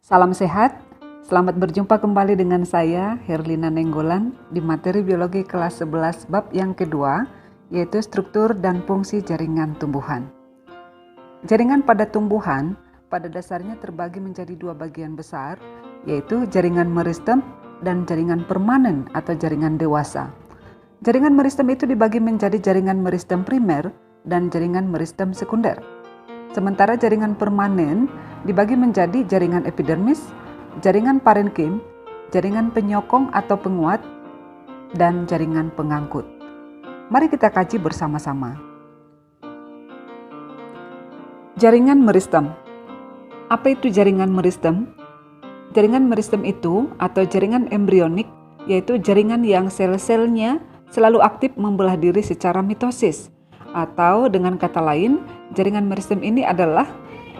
Salam sehat, selamat berjumpa kembali dengan saya Herlina Nenggolan di materi biologi kelas 11 bab yang kedua, yaitu struktur dan fungsi jaringan tumbuhan. Jaringan pada tumbuhan pada dasarnya terbagi menjadi dua bagian besar, yaitu jaringan meristem dan jaringan permanen atau jaringan dewasa. Jaringan meristem itu dibagi menjadi jaringan meristem primer dan jaringan meristem sekunder. Sementara jaringan permanen dibagi menjadi jaringan epidermis, jaringan parenkim, jaringan penyokong atau penguat, dan jaringan pengangkut. Mari kita kaji bersama-sama. Jaringan meristem. Apa itu jaringan meristem? Jaringan meristem itu atau jaringan embrionik yaitu jaringan yang sel-selnya selalu aktif membelah diri secara mitosis. Atau dengan kata lain, jaringan meristem ini adalah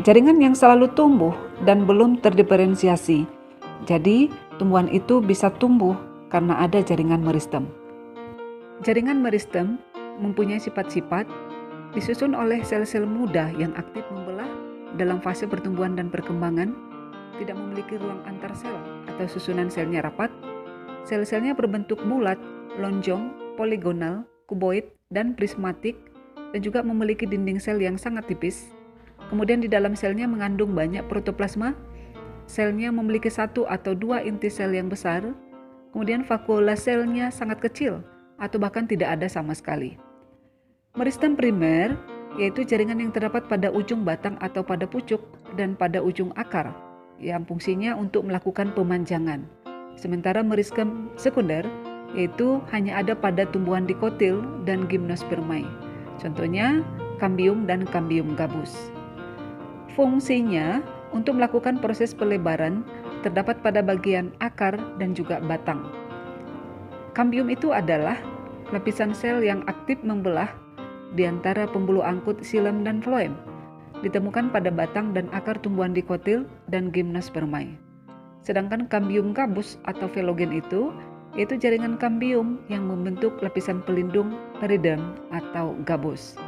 jaringan yang selalu tumbuh dan belum terdiferensiasi. Jadi, tumbuhan itu bisa tumbuh karena ada jaringan meristem. Jaringan meristem mempunyai sifat-sifat disusun oleh sel-sel muda yang aktif membelah dalam fase pertumbuhan dan perkembangan, tidak memiliki ruang antar sel atau susunan selnya rapat, sel-selnya berbentuk bulat, lonjong, poligonal, kuboid, dan prismatik, dan juga memiliki dinding sel yang sangat tipis. Kemudian di dalam selnya mengandung banyak protoplasma. Selnya memiliki satu atau dua inti sel yang besar. Kemudian vakuola selnya sangat kecil atau bahkan tidak ada sama sekali. Meristem primer yaitu jaringan yang terdapat pada ujung batang atau pada pucuk dan pada ujung akar yang fungsinya untuk melakukan pemanjangan. Sementara meristem sekunder yaitu hanya ada pada tumbuhan dikotil dan gimnospermae. Contohnya kambium dan kambium gabus. Fungsinya untuk melakukan proses pelebaran terdapat pada bagian akar dan juga batang. Kambium itu adalah lapisan sel yang aktif membelah di antara pembuluh angkut xilem dan floem. Ditemukan pada batang dan akar tumbuhan dikotil dan gimnospermae. Sedangkan kambium gabus atau velogen itu yaitu jaringan kambium yang membentuk lapisan pelindung periderm atau gabus.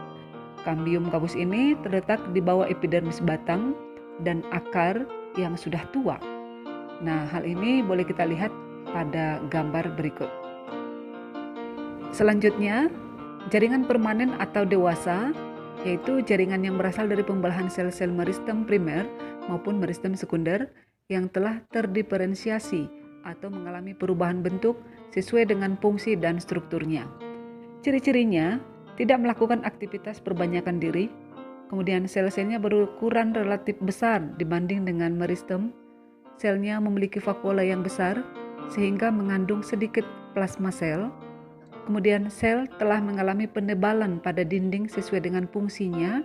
Kambium gabus ini terletak di bawah epidermis batang dan akar yang sudah tua. Nah, hal ini boleh kita lihat pada gambar berikut. Selanjutnya, jaringan permanen atau dewasa yaitu jaringan yang berasal dari pembelahan sel-sel meristem primer maupun meristem sekunder yang telah terdiferensiasi atau mengalami perubahan bentuk sesuai dengan fungsi dan strukturnya. Ciri-cirinya tidak melakukan aktivitas perbanyakan diri, kemudian sel-selnya berukuran relatif besar dibanding dengan meristem, selnya memiliki vakuola yang besar sehingga mengandung sedikit plasma sel, kemudian sel telah mengalami penebalan pada dinding sesuai dengan fungsinya,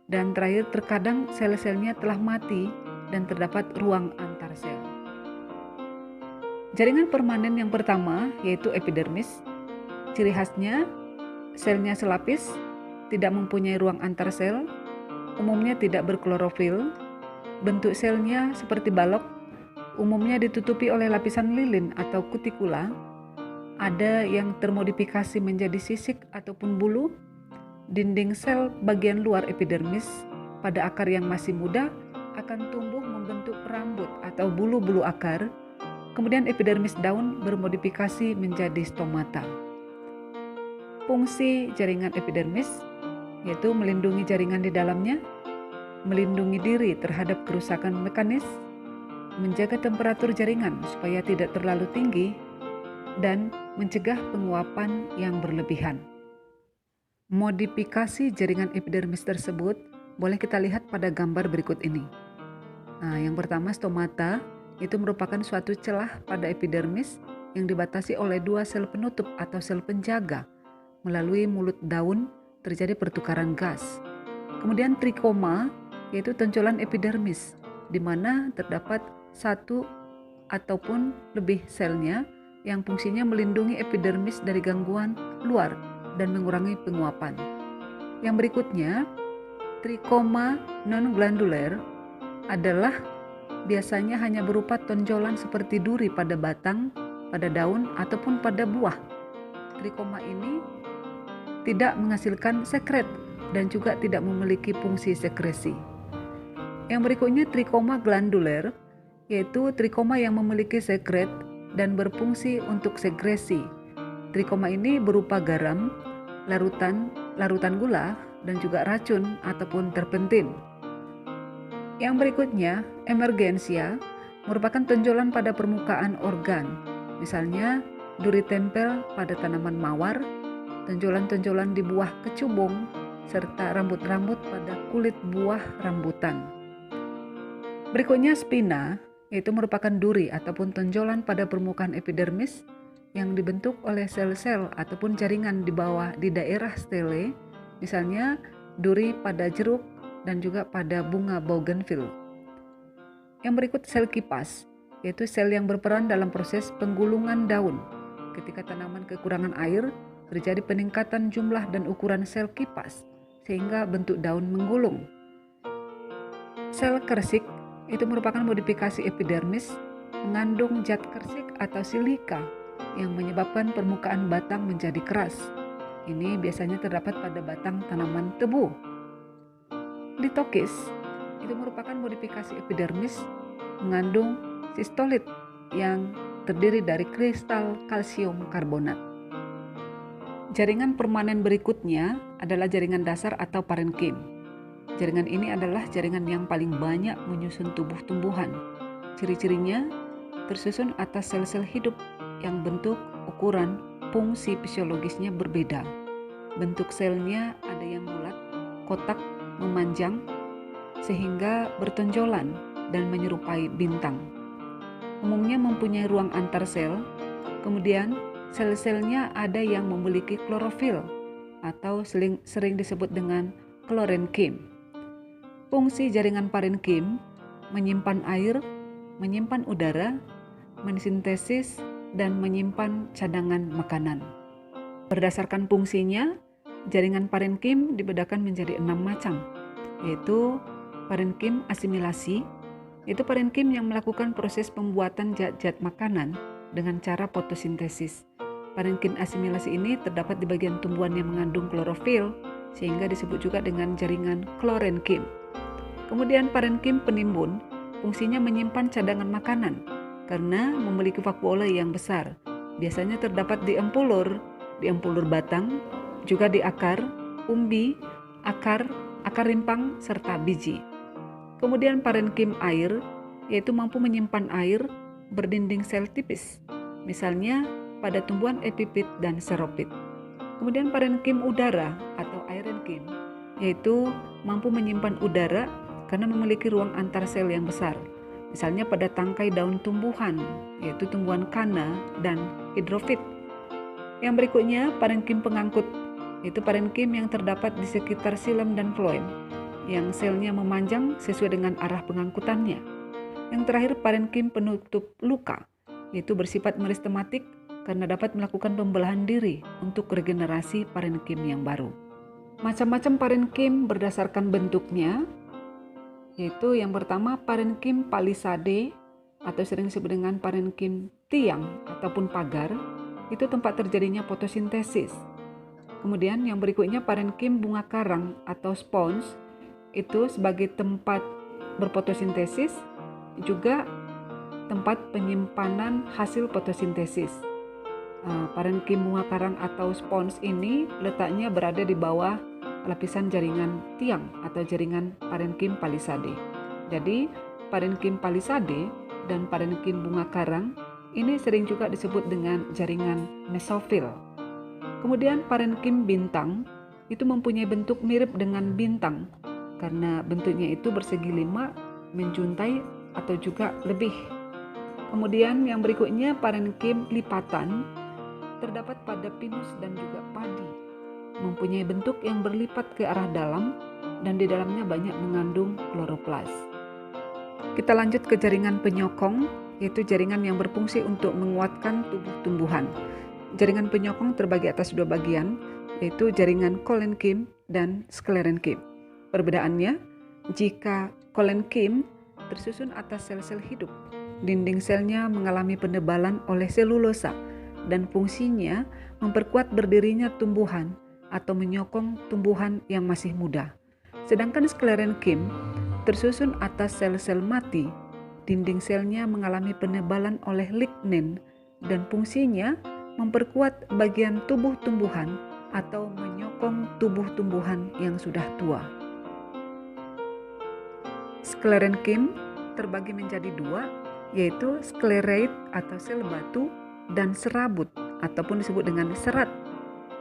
dan terakhir terkadang sel-selnya telah mati dan terdapat ruang antar sel. Jaringan permanen yang pertama yaitu epidermis. Ciri khasnya selnya selapis, tidak mempunyai ruang antar sel, umumnya tidak berklorofil, bentuk selnya seperti balok, umumnya ditutupi oleh lapisan lilin atau kutikula, ada yang termodifikasi menjadi sisik ataupun bulu, dinding sel bagian luar epidermis pada akar yang masih muda akan tumbuh membentuk rambut atau bulu-bulu akar. Kemudian epidermis daun bermodifikasi menjadi stomata. Fungsi jaringan epidermis yaitu melindungi jaringan di dalamnya, melindungi diri terhadap kerusakan mekanis, menjaga temperatur jaringan supaya tidak terlalu tinggi, dan mencegah penguapan yang berlebihan. Modifikasi jaringan epidermis tersebut boleh kita lihat pada gambar berikut ini. Nah, yang pertama stomata itu merupakan suatu celah pada epidermis yang dibatasi oleh dua sel penutup atau sel penjaga. Melalui mulut daun terjadi pertukaran gas. Kemudian trikoma yaitu tonjolan epidermis di mana terdapat satu ataupun lebih selnya yang fungsinya melindungi epidermis dari gangguan luar dan mengurangi penguapan. Yang berikutnya, trikoma non-glandular adalah biasanya hanya berupa tonjolan seperti duri pada batang, pada daun, ataupun pada buah. Trikoma ini tidak menghasilkan sekret dan juga tidak memiliki fungsi sekresi. Yang berikutnya trikoma glandular yaitu trikoma yang memiliki sekret dan berfungsi untuk sekresi. Trikoma ini berupa garam, larutan gula, dan juga racun ataupun terpentin. Yang berikutnya, emergensia merupakan tonjolan pada permukaan organ. Misalnya, duri tempel pada tanaman mawar, tonjolan-tonjolan di buah kecubung, serta rambut-rambut pada kulit buah rambutan. Berikutnya spina, yaitu merupakan duri ataupun tonjolan pada permukaan epidermis yang dibentuk oleh sel-sel ataupun jaringan di daerah stele, misalnya duri pada jeruk dan juga pada bunga bougainville. Yang berikut sel kipas, yaitu sel yang berperan dalam proses penggulungan daun. Ketika tanaman kekurangan air, terjadi peningkatan jumlah dan ukuran sel kipas sehingga bentuk daun menggulung. Sel kersik itu merupakan modifikasi epidermis mengandung zat kersik atau silika yang menyebabkan permukaan batang menjadi keras. Ini biasanya terdapat pada batang tanaman tebu. Litokis itu merupakan modifikasi epidermis mengandung sistolit yang terdiri dari kristal kalsium karbonat. Jaringan permanen berikutnya adalah jaringan dasar atau parenkim. Jaringan ini adalah jaringan yang paling banyak menyusun tubuh tumbuhan. Ciri-cirinya tersusun atas sel-sel hidup yang bentuk, ukuran, fungsi fisiologisnya berbeda. Bentuk selnya ada yang bulat, kotak, memanjang, sehingga bertonjolan dan menyerupai bintang. Umumnya mempunyai ruang antar sel, kemudian sel-selnya ada yang memiliki klorofil atau sering disebut dengan klorenkim. Fungsi jaringan parenkim menyimpan air, menyimpan udara, mensintesis, dan menyimpan cadangan makanan. Berdasarkan fungsinya, jaringan parenkim dibedakan menjadi 6 macam, yaitu parenkim asimilasi, yaitu parenkim yang melakukan proses pembuatan zat-zat makanan dengan cara fotosintesis. Parenkim asimilasi ini terdapat di bagian tumbuhan yang mengandung klorofil, sehingga disebut juga dengan jaringan klorenkim. Kemudian parenkim penimbun, fungsinya menyimpan cadangan makanan karena memiliki vakuole yang besar. Biasanya terdapat di empulur batang, juga di akar, umbi, akar rimpang, serta biji. Kemudian parenkim air, yaitu mampu menyimpan air berdinding sel tipis, misalnya pada tumbuhan epifit dan xeropit. Kemudian parenkim udara atau aerenkim, yaitu mampu menyimpan udara karena memiliki ruang antar sel yang besar, misalnya pada tangkai daun tumbuhan, yaitu tumbuhan kana dan hidrofit. Yang berikutnya parenkim pengangkut, yaitu parenkim yang terdapat di sekitar xilem dan floem, yang selnya memanjang sesuai dengan arah pengangkutannya. Yang terakhir parenkim penutup luka, yaitu bersifat meristematik karena dapat melakukan pembelahan diri untuk regenerasi parenkim yang baru. Macam-macam parenkim berdasarkan bentuknya, yaitu yang pertama parenkim palisade atau sering disebut dengan parenkim tiang ataupun pagar, itu tempat terjadinya fotosintesis. Kemudian yang berikutnya parenkim bunga karang atau spons, itu sebagai tempat berfotosintesis, juga tempat penyimpanan hasil fotosintesis. Parenkim bunga karang atau spons ini letaknya berada di bawah lapisan jaringan tiang atau jaringan parenkim palisade. Jadi parenkim palisade dan parenkim bunga karang ini sering juga disebut dengan jaringan mesofil. Kemudian parenkim bintang itu mempunyai bentuk mirip dengan bintang karena bentuknya itu bersegi 5, menjuntai atau juga lebih. Kemudian yang berikutnya parenkim lipatan terdapat pada pinus dan juga padi. Mempunyai bentuk yang berlipat ke arah dalam dan di dalamnya banyak mengandung kloroplas. Kita lanjut ke jaringan penyokong, yaitu jaringan yang berfungsi untuk menguatkan tubuh tumbuhan. Jaringan penyokong terbagi atas 2 bagian, yaitu jaringan kolenkim dan sklerenkim. Perbedaannya, jika kolenkim tersusun atas sel-sel hidup, dinding selnya mengalami penebalan oleh selulosa dan fungsinya memperkuat berdirinya tumbuhan atau menyokong tumbuhan yang masih muda. Sedangkan sklerenkim tersusun atas sel-sel mati dinding selnya mengalami penebalan oleh lignin dan fungsinya memperkuat bagian tubuh tumbuhan atau menyokong tubuh tumbuhan yang sudah tua. Sklerenkim terbagi menjadi dua, yaitu sklereid atau sel batu dan serabut ataupun disebut dengan serat.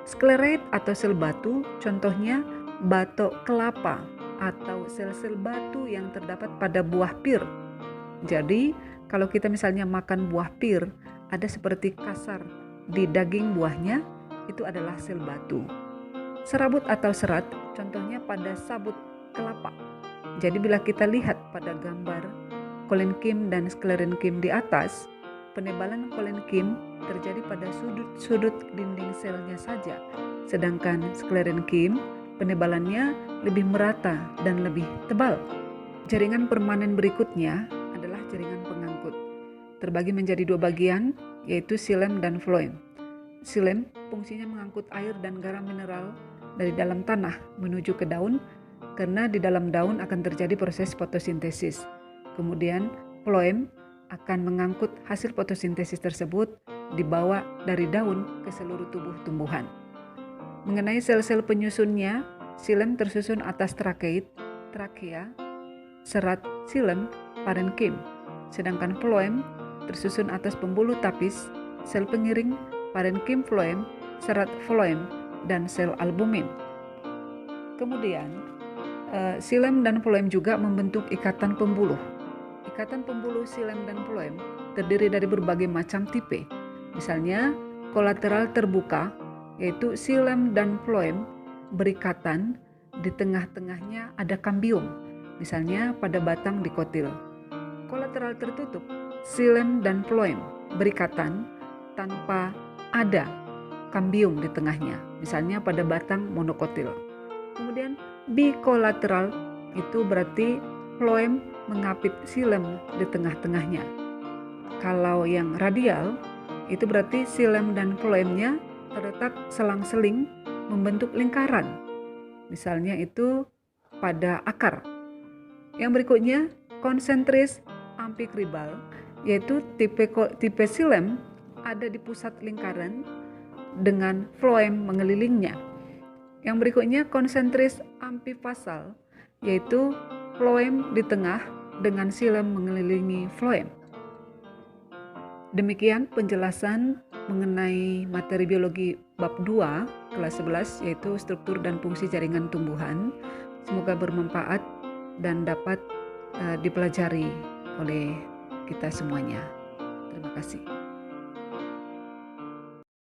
Sklereid atau sel batu contohnya batok kelapa atau sel-sel batu yang terdapat pada buah pir. Jadi, kalau kita misalnya makan buah pir, ada seperti kasar di daging buahnya, itu adalah sel batu. Serabut atau serat, contohnya pada sabut kelapa. Jadi bila kita lihat pada gambar kolenkim dan sklerenkim di atas, penebalan kolenkim terjadi pada sudut-sudut dinding selnya saja, sedangkan sklerenkim penebalannya lebih merata dan lebih tebal. Jaringan permanen berikutnya adalah jaringan pengangkut. Terbagi menjadi dua bagian, yaitu xilem dan floem. Xilem fungsinya mengangkut air dan garam mineral dari dalam tanah menuju ke daun, karena di dalam daun akan terjadi proses fotosintesis. Kemudian floem akan mengangkut hasil fotosintesis tersebut dibawa dari daun ke seluruh tubuh tumbuhan. Mengenai sel-sel penyusunnya, xilem tersusun atas trakeid, trakea, serat xilem, parenkim. Sedangkan floem tersusun atas pembuluh tapis, sel pengiring, parenkim floem, serat floem, dan sel albumin. Kemudian, xilem dan floem juga membentuk ikatan pembuluh. Ikatan pembuluh xilem dan floem terdiri dari berbagai macam tipe. Misalnya, kolateral terbuka, yaitu xilem dan floem berikatan, di tengah-tengahnya ada kambium, misalnya pada batang dikotil. Kolateral tertutup, xilem dan floem berikatan tanpa ada kambium di tengahnya, misalnya pada batang monokotil. Kemudian bikolateral itu berarti floem mengapit xilem di tengah-tengahnya. Kalau yang radial itu berarti xilem dan floemnya terletak selang-seling membentuk lingkaran, misalnya itu pada akar. Yang berikutnya konsentris amfikribal, yaitu tipe xilem ada di pusat lingkaran dengan floem mengelilingnya. Yang berikutnya konsentris amfifasal, yaitu floem di tengah dengan xilem mengelilingi floem. Demikian penjelasan mengenai materi biologi bab 2 kelas 11, yaitu struktur dan fungsi jaringan tumbuhan. Semoga bermanfaat dan dapat dipelajari oleh kita semuanya. Terima kasih.